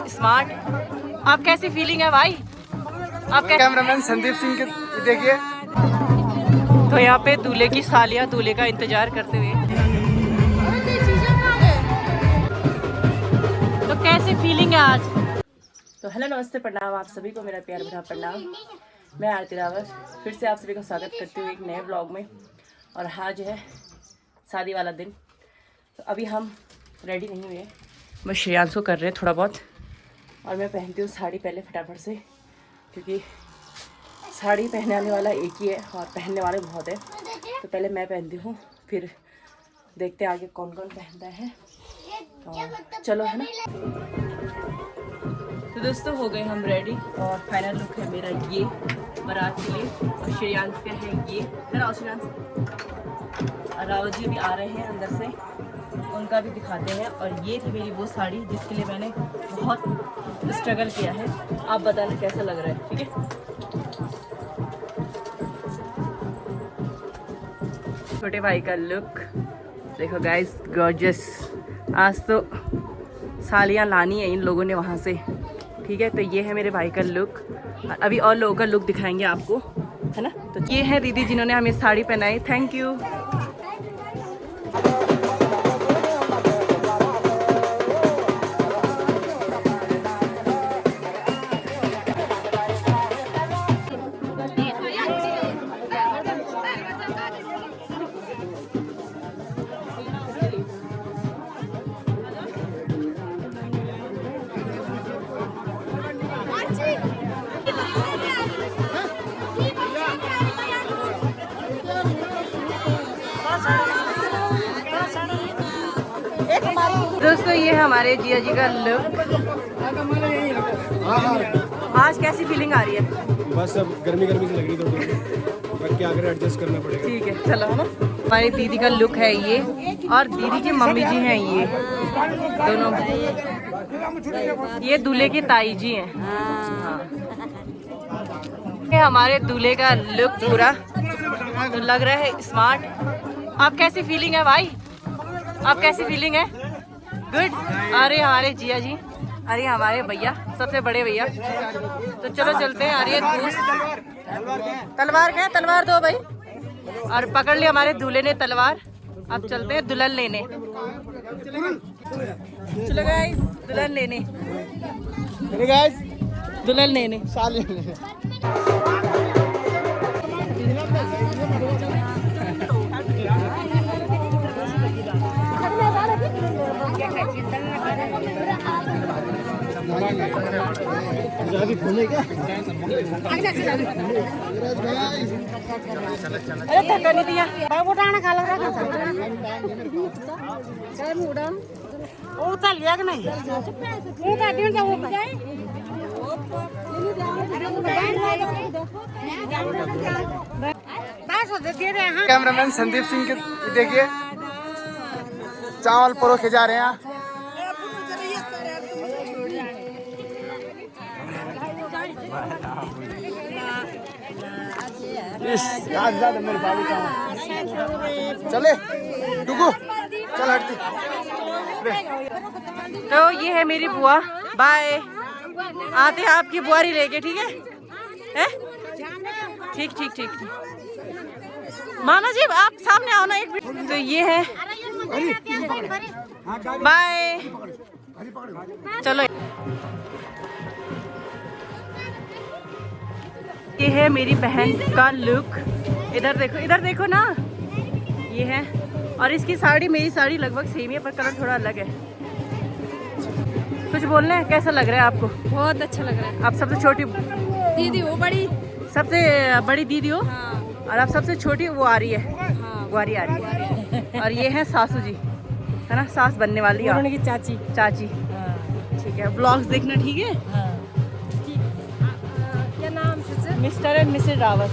Smart. आप कैसी feeling है भाई? आप कैमरामैन संदीप सिंह के देखिए। तो यहाँ पे दूल्हे की सालियाँ दूल्हे का इंतजार करते हुए। तो कैसी फीलिंग है आज? तो हेलो नमस्ते प्रणाम आप सभी को, मेरा प्यार भरा प्रणाम। मैं आरती रावत फिर से आप सभी को स्वागत करती हूँ एक नए ब्लॉग में। और आज है शादी वाला दिन। तो अभी हम रेडी नहीं हुए, बस श्रेयांश को कर रहे हैं थोड़ा बहुत। और मैं पहनती हूँ साड़ी पहले फटाफट से, क्योंकि साड़ी पहनने आने वाला एक ही है और पहनने वाले बहुत है। तो पहले मैं पहनती हूँ, फिर देखते हैं आगे कौन कौन पहनता है। और चलो है ना। तो दोस्तों हो गए हम रेडी और फाइनल लुक है मेरा ये बारात के लिए। और श्रेयांश का है ये। राव श्रेयांश और रावत जी भी आ रहे हैं अंदर से, उनका भी दिखाते हैं। और ये थी मेरी वो साड़ी जिसके लिए मैंने बहुत स्ट्रगल किया है। आप बताना कैसा लग रहा है, ठीक है? छोटे भाई का लुक देखो गाइस, गॉर्जियस। आज तो सालियाँ लानी है इन लोगों ने वहाँ से, ठीक है? तो ये है मेरे भाई का लुक। अभी और लोगों का लुक दिखाएंगे आपको, है ना? तो ये है दीदी जिन्होंने हमें साड़ी पहनाई, थैंक यू। दोस्तों ये हमारे जिया जी का लुक। आज कैसी फीलिंग आ रही है? बस अब गर्मी गर्मी से लग रही थोड़ी, क्या करें, एडजस्ट करना पड़ेगा। ठीक है चलो है ना। हमारी दीदी का लुक है ये, और दीदी की मम्मी जी हैं ये दोनों। ये दूल्हे की ताई जी हैं। हाँ। ये हमारे दूल्हे का लुक पूरा तो लग रहा है स्मार्ट। आप कैसी फीलिंग है भाई? आप कैसी फीलिंग है? गुड। अरे हमारे जिया जी, अरे हमारे भैया, सबसे बड़े भैया। तो चलो चलते हैं। अरे तलवार क्या? तलवार दो भाई। और पकड़ लिया हमारे दूल्हे ने तलवार। अब चलते हैं दुल्हन लेने। चलो गाइस दुल्हन लेने, दुल्हन लेने साले। अरे धक्का नहीं दिया बाबू डाना खा लगा वो चल गया कि नहीं? वो काटी में जाओ कैमरामैन संदीप सिंह के देखिए, चावल परोसे जा रहे हैं। चले डुगू चल हटती। तो ये है मेरी बुआ, बाय। आते हैं आपकी बुआरी लेके, ठीक है? ठीक ठीक ठीक ठीक। माना जी आप सामने आओ ना एक मिनट। तो ये है, बाय। चलो ये है मेरी बहन का लुक। इधर देखो ना, ये है। और इसकी साड़ी मेरी साड़ी लगभग सेम है, पर कलर थोड़ा अलग है। कुछ बोलना है? कैसा लग रहा है आपको? बहुत अच्छा लग रहा है। आप सबसे छोटी दीदी हो, बड़ी सबसे बड़ी दीदी हो। हाँ। और आप सबसे छोटी वो आ रही है। हाँ। बुआरी आ रही है। और ये है सासू जी, है ना? सास बनने वाली है की चाची। चाची। ठीक है, ब्लॉग्स देखना, ठीक है? क्या नाम है? Mister and Mrs Rawat.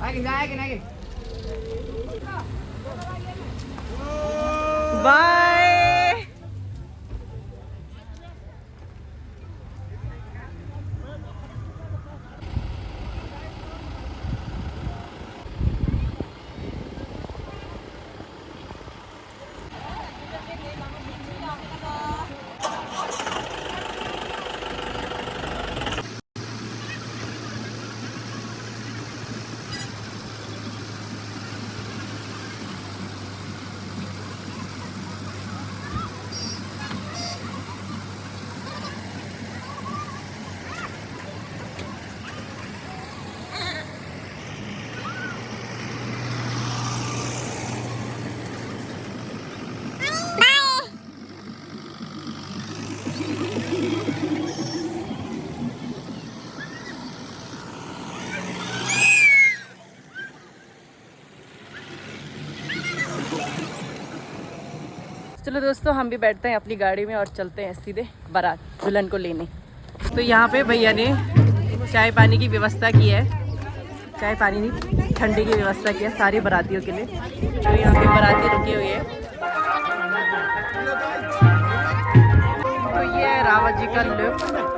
आगे बाय। चलो दोस्तों, हम भी बैठते हैं अपनी गाड़ी में और चलते हैं सीधे बारात दुल्हन को लेने। तो यहाँ पे भैया ने चाय पानी की व्यवस्था की है, चाय पानी नहीं ठंडे की व्यवस्था की है सारे बारातियों के लिए। तो यहाँ पे बाराती रुके हुए हैं। तो ये है रावत जी का लुक।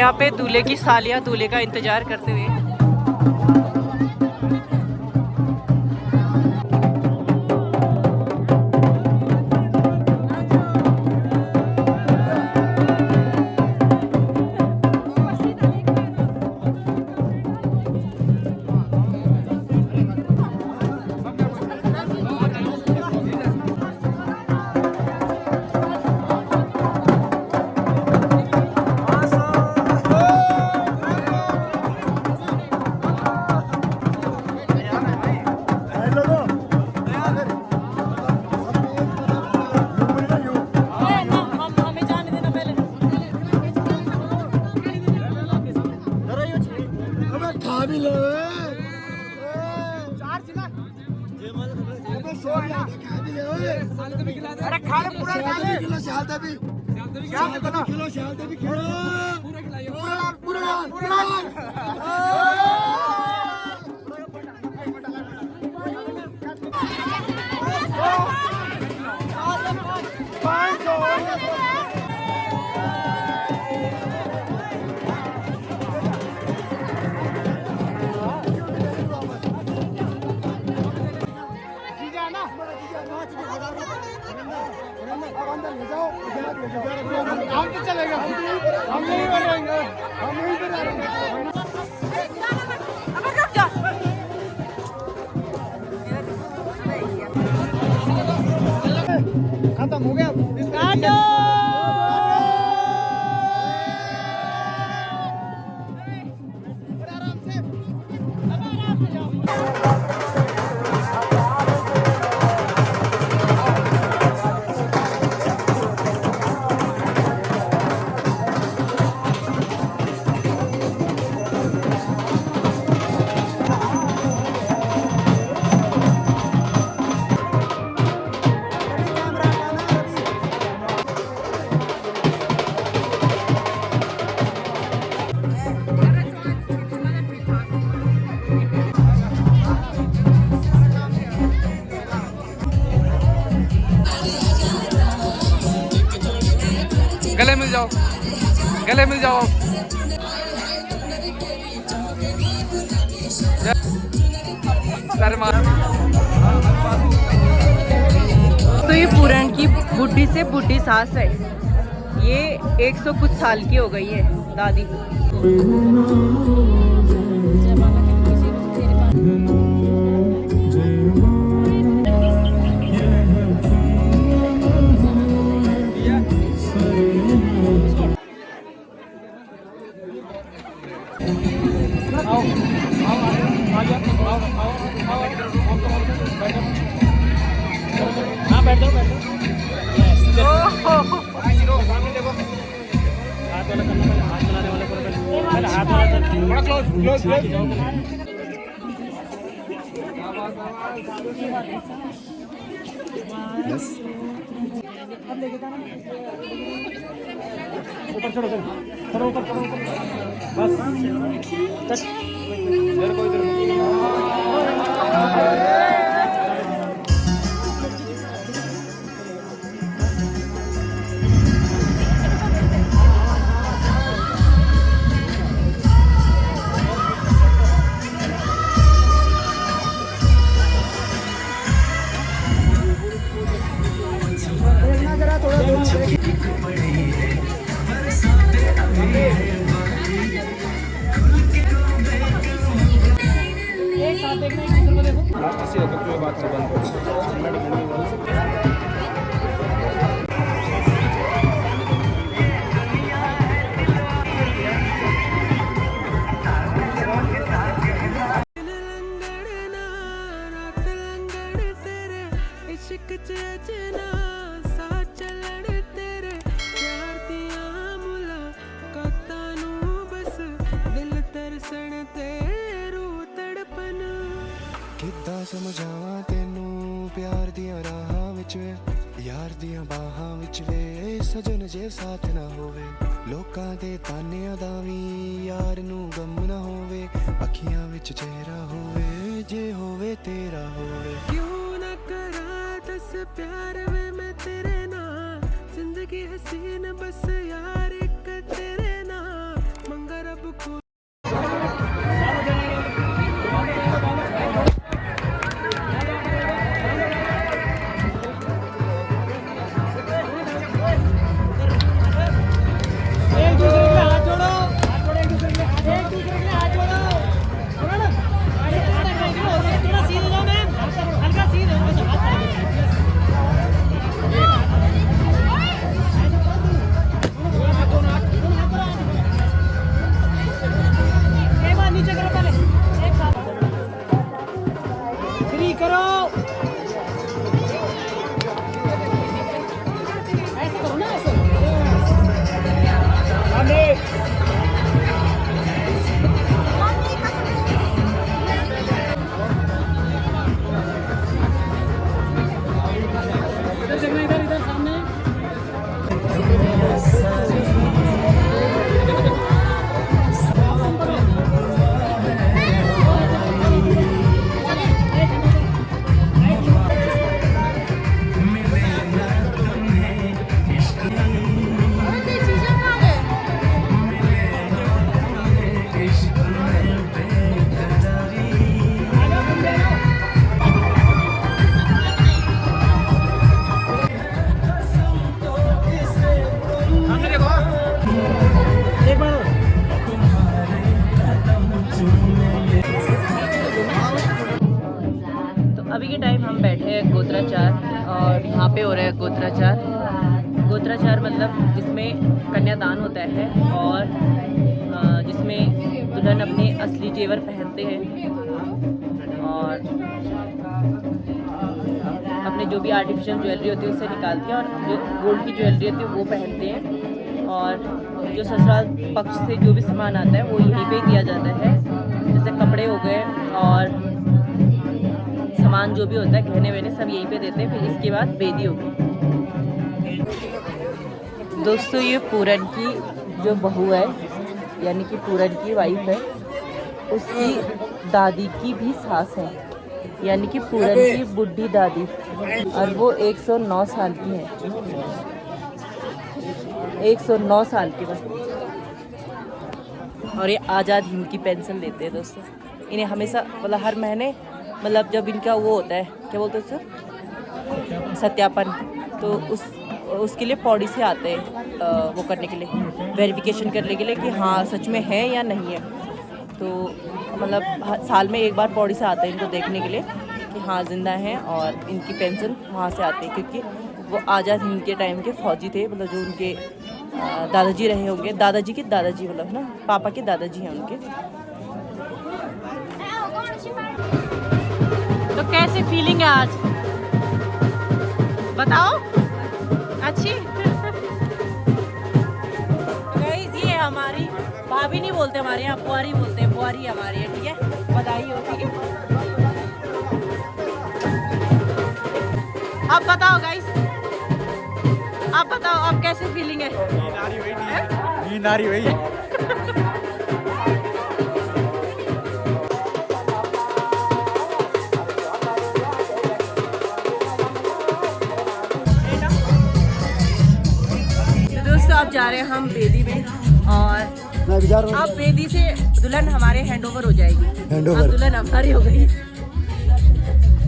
यहाँ पे दूल्हे की सालियाँ दूल्हे का इंतजार करते हुए। हम तो चलेगा, हम नहीं रहेंगे, हम यहीं पे रहेंगे। खत्म हो गया। गले मिल जाओ, गले मिल जाओ। तो ये पूरन की बुढ़ी से बुढ़ी सास है, ये 100 कुछ साल की हो गई है दादी। ऊपर चढ़ो, चढ़ो ऊपर, चढ़ो ऊपर, बस इधर को, इधर बात से बंद समझावां तेनू प्यार दियां राहां विच वे यार दियां बाहां विच वे सजन जे साथ ना होवे लोकां दे तानियां दा वी यार नू गम ना होवे अखियां विच चेहरा होवे जे होवे तेरा होवे क्यों ना करा दस प्यार वे मैं तेरे नाल जिंदगी हसीन बस यार एक तेरे नाल के टाइम हम बैठे हैं गोत्राचार और यहाँ पे हो रहा है गोत्राचार। गोत्राचार मतलब जिसमें कन्यादान होता है और जिसमें दुल्हन अपने असली जेवर पहनते हैं और अपने जो भी आर्टिफिशियल ज्वेलरी होती है उससे निकालती हैं और जो गोल्ड की ज्वेलरी होती है वो पहनते हैं। और जो ससुराल पक्ष से जो भी सामान आता है वो यहीं पे दिया जाता है, जैसे कपड़े हो गए और सामान जो भी होता है गहने वहने सब यहीं पे देते हैं। फिर इसके बाद बेदी हो गई। दोस्तों ये पूरन की जो बहू है यानी कि पूरन की वाइफ है, उसकी दादी की भी सास है यानी कि पूरन की बुढ़ी दादी, और वो 109 साल की है। 109 साल की बस। और ये आज़ाद हिंद की पेंशन लेते हैं दोस्तों। इन्हें हमेशा मतलब हर महीने मतलब जब इनका वो होता है क्या बोलते हैं उसको सत्यापन, तो उसके लिए पौड़ी से आते हैं वो करने के लिए, वेरिफिकेशन करने के लिए कि हाँ सच में है या नहीं है। तो मतलब साल में एक बार पौड़ी से आते हैं इनको देखने के लिए कि हाँ जिंदा हैं, और इनकी पेंशन वहाँ से आती है क्योंकि वो आज़ाद हिंद के टाइम के फौजी थे। मतलब जो उनके दादाजी रहे होंगे, दादाजी के दादाजी मतलब ना पापा के दादाजी हैं उनके। तो कैसी फीलिंग है आज बताओ? अच्छी। ये हमारी भाभी नहीं बोलते, हमारे यहाँ बुआरी बोलते हैं, बुआरी हमारी है, ठीक है, बधाई हो, ठीक है। अब बताओ गाइस, आप बताओ अब कैसी फीलिंग है? नींद आ रही हुई। अब जा रहे हैं हम बेदी में और अब बेदी से दुल्हन हमारे हैंडओवर हो जाएगी। अब दुल्हन हमारी हो गई,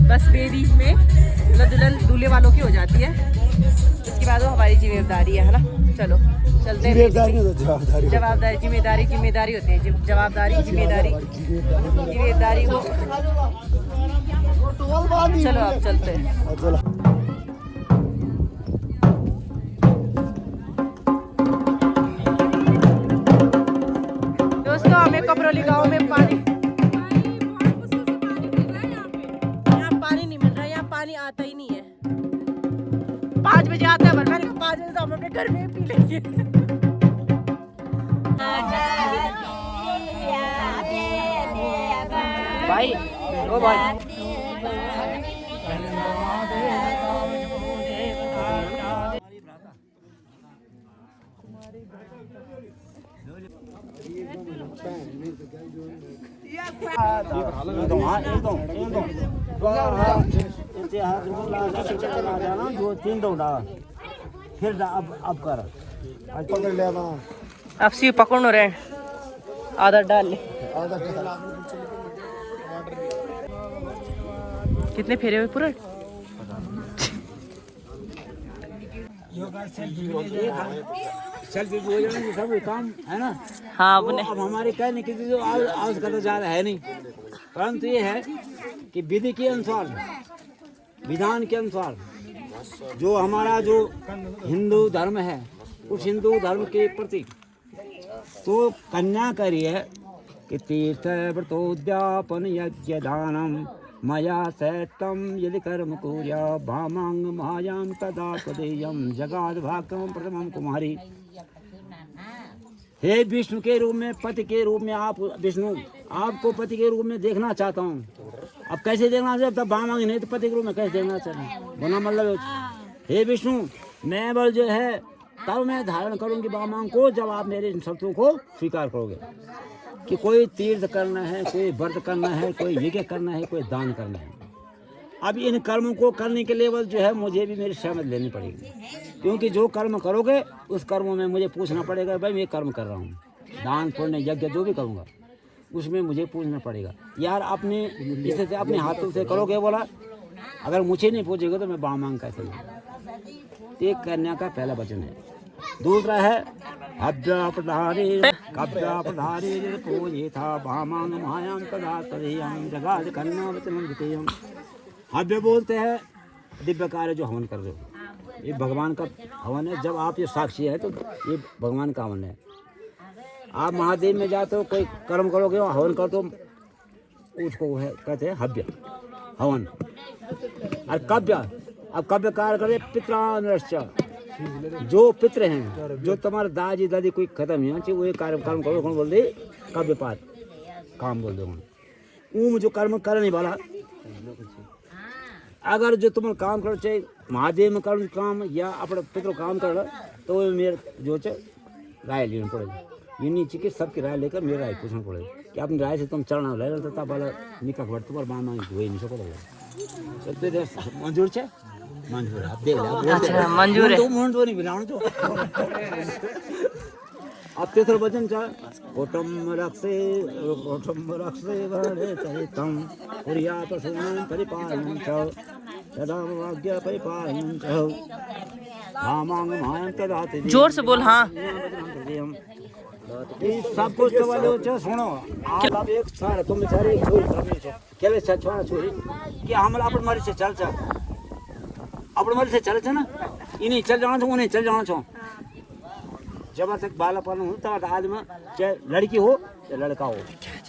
बस बेदी में मतलब दुल्हन दूल्हे वालों की हो जाती है। इसके बाद वो हमारी जिम्मेदारी है ना। चलो चलते हैं। जवाबदारी जिम्मेदारी होती है। जवाबदारी जिम्मेदारी हो। चलो अब चलते हैं। हमें कपरोली गांव में पानी यहाँ पानी नहीं मिल रहा है, यहाँ पानी आता ही नहीं है। 5 बजे आता है, पर मैंने 5 बजे तो हम अपने घर में पी लेंगे। भाई ओ भाई फिर अब कर पकड़ लिया था। अब सी पकड़ रहे हैं, आधा डाल ले। कितने फेरे हुए पूरे? सेल्फी हो जाने सब काम है ना। हाँ तो अब हमारे कहने की जो आवश्यकता ज़्यादा है नहीं, परंतु ये है कि विधि के अनुसार, विधान के अनुसार जो हमारा जो हिंदू धर्म है, उस हिंदू धर्म के प्रति तो कन्या करिए कि तीर्थ व्रतोद्यापन यज्ञ दानम मया सैतम यदि कर्म कुर्या भामांग मायां तदा तदेयं जगाद भागम प्रथमं कुमारी। हे विष्णु के रूप में, पति के रूप में, आप विष्णु आपको पति के रूप में देखना चाहता हूँ। अब कैसे देखना चाहिए? तब भामांग नहीं तो पति के रूप में कैसे देखना चाहिए? बोला मतलब हे विष्णु मैं बल जो है तब मैं धारण करूँगी भामांग को जब आप मेरे इन शर्तों को स्वीकार करोगे कि कोई तीर्थ करना है, कोई व्रत करना है, कोई यज्ञ करना है, कोई दान करना है। अब इन कर्मों को करने के लिए जो है मुझे भी मेरी सहमति लेनी पड़ेगी, क्योंकि जो कर्म करोगे उस कर्मों में मुझे पूछना पड़ेगा, भाई मैं कर्म कर रहा हूँ, दान पुण्य यज्ञ जो भी करूँगा उसमें मुझे पूछना पड़ेगा। यार अपने इसे से अपने हाथों से करोगे, बोला अगर मुझे नहीं पूछेगा तो मैं भामांग कैसे लूँगा। ये कन्या का पहला वचन है। दूसरा है अभ्या प्रधारे को ये था भामांग मायां तदा तदेयं जगाद कन्या वचनं द्वितीयं। हव्य बोलते हैं दिव्य कार्य जो हवन कर रहे हो, ये भगवान का हवन है। जब आप ये साक्षी है तो ये भगवान का हवन है। आप महादेव में जाते हो, कोई कर्म करोगे हवन कर तो उसको है कहते हैं हव्य हवन। और कव्य, अब कव्य कार्य करे पितरानश्च, जो पितृ हैं, जो तुम्हारे दादी दादी कोई खत्म है चाहिए वो कार्य कर्म करो, कौन बोल दे कव्यपात काम बोल दो। जो कर्म करने वाला, अगर जो तुम काम करो चाहे महादेव में करो काम या अपने पितरों काम कर तो वो मेरे जो राय लेनी पड़ेगी। ये नहीं चाहिए कि सबकी राय लेकर मेरी राय पूछना पड़ेगा कि अपनी राय से तुम चलना रह रहा था वाला निकाह बढ़ तुम्हारे माँ मांगी हुए नहीं सको तेरे मंजूर है मंजूर है। आप देख लो अच्छा मंजूर है। तो नहीं बिलाओ तो अब तेतर वचन चा कुटुंब रक्षे भणे तम कुर्या पशूनां परिपालनं च तदा वाक्य परिपालनं च कामांग मायं तदाति। जोर से बोल। हाँ ये सब कुछ तो वाले च सुनो। आप एक सारे तुम बेचारे एक छोरी करने छो केले छोरा छोरी कि हमला अपन मर्जी से चल चा, अपन मर्जी से चल चा ना, इन्हीं चल जाना छो उन्हें चल जाना छो। जब तक बालापन होता है आदमी चाहे लड़की हो या लड़का हो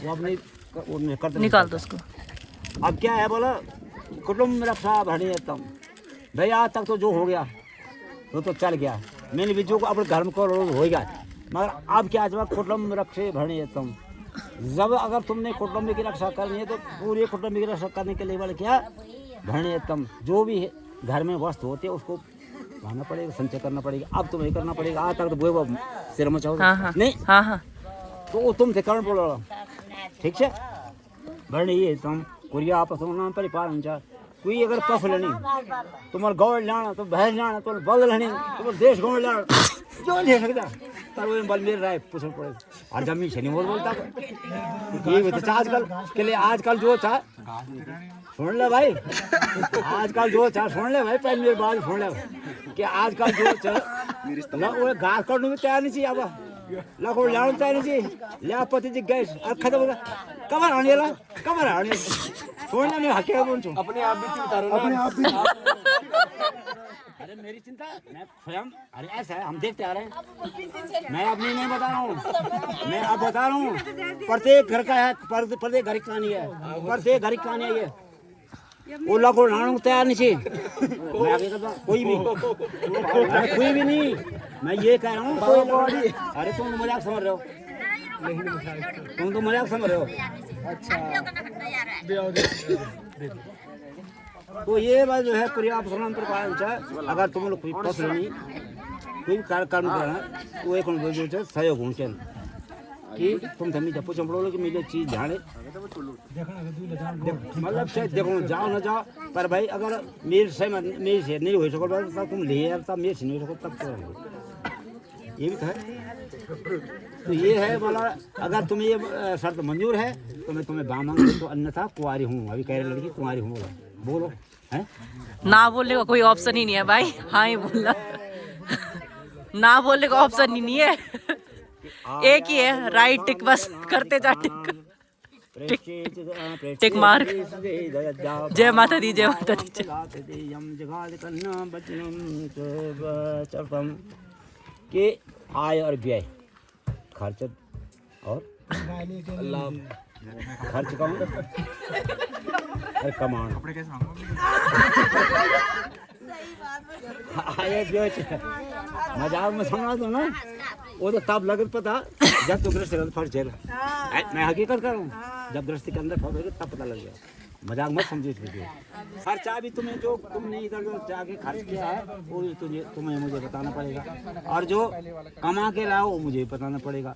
वो अपने करते निकाल दो उसको। अब क्या है बोला कुटुंब रक्षा भणे तम, भाई आज तक तो जो हो गया तो चल गया, मैंने भी जो अपने घर में को हो गया, मगर अब क्या जब कुटुंब रक्षे भणे तम, जब अगर तुमने कुटुंब की रक्षा करनी है तो पूरे कुटुंब की रक्षा करने के लिए वाले क्या भणे तम, जो भी है घर में वस्तु होते है उसको भाना पड़ेगा, संचय करना पड़ेगा। अब तुम्हें करना पड़ेगा। आज तक तो वो सिर में चाहो नहीं तो वो तुम थे कर्ण बोलो ठीक है। भरने ये तुम कुरिया आपस में परिपालन चा, कोई अगर पफ लेनी तुम्हारे गौड़ लाना तो भैंस लाना तो बल लेनी तो देश गौड़ लाना जो ले सकता तर वो बल मेरे राय पूछना पड़ेगा। और जमीन से नहीं बोलता ये तो आजकल के लिए आजकल जो चाह सुन ले भाई, आजकल जो चाह सुन ले भाई, पहले मेरी बात सुन ले कि आजकल जो चाह वो घास करने में तैयार नहीं चाहिए। अब लाखों लाने तैयार नहीं चाहिए, ले पति जी गैस और खत्म होगा कमर आने ला कमर आने सुन ले मैं हके बोल चुका अपने आप भी बता रहा हूं अपने आप भी। अरे मेरी चिंता मैं स्वयं, अरे ऐसा है हम देखते आ रहे हैं, मैं अपनी नहीं बता रहा हूँ, मैं अब बता रहा हूँ प्रत्येक घर का है, प्रत्येक घर की कहानी है, प्रत्येक घर की कहानी है। ये वो लोग लाने को तैयार नहीं चाहिए, मैं आगे करता कोई भी नहीं, मैं ये कह रहा हूँ। अरे तुम तो मजाक समझ रहे हो, तुम तो मजाक समझ रहे हो। तो ये बात जो है पर्याप्त समान पर चाहे अगर तुम लोग कोई फसल नहीं कोई कार्य कर्म करना तो एक जो सहयोग होना चाहिए कि तुम थमी जब पूछ पड़ो कि मुझे चीज़ जाने मतलब शायद देखो जाओ ना जाओ पर भाई अगर मेरे से नहीं हो सको तब तुम ले तब मेरे से नहीं हो सको तब तो ये भी था। तो ये है बोला अगर तुम्हें ये शर्त मंजूर है तो मैं तुम्हें बामांग तो अन्यथा कुंवारी हूँ, अभी कह रही लड़की कुंवारी हूँ, बोलो है ना बोलने का कोई ऑप्शन ही नहीं है भाई। हाँ ही बोलना ना बोलने का ऑप्शन ही नहीं है, एक ही है राइट टिक, बस करते जा टिक मार। जय माता दी, जय माता दी। के आय और व्यय खर्च और खर्च कम कमान आय व्यय मजाक में समझा दो ना वो तो तब लगत पता जब तो दृष्टि फर्ज है। मैं हकीकत कर रहा हूँ, जब दृष्टि के अंदर फर्ज होगा तब पता लग गया, मजाक मत समझो इसलिए। खर्चा भी तुम्हें जो तुमने इधर जो जाके खर्च किया है वो भी तुम्हें मुझे बताना पड़ेगा, और जो कमा के लाओ मुझे बताना पड़ेगा।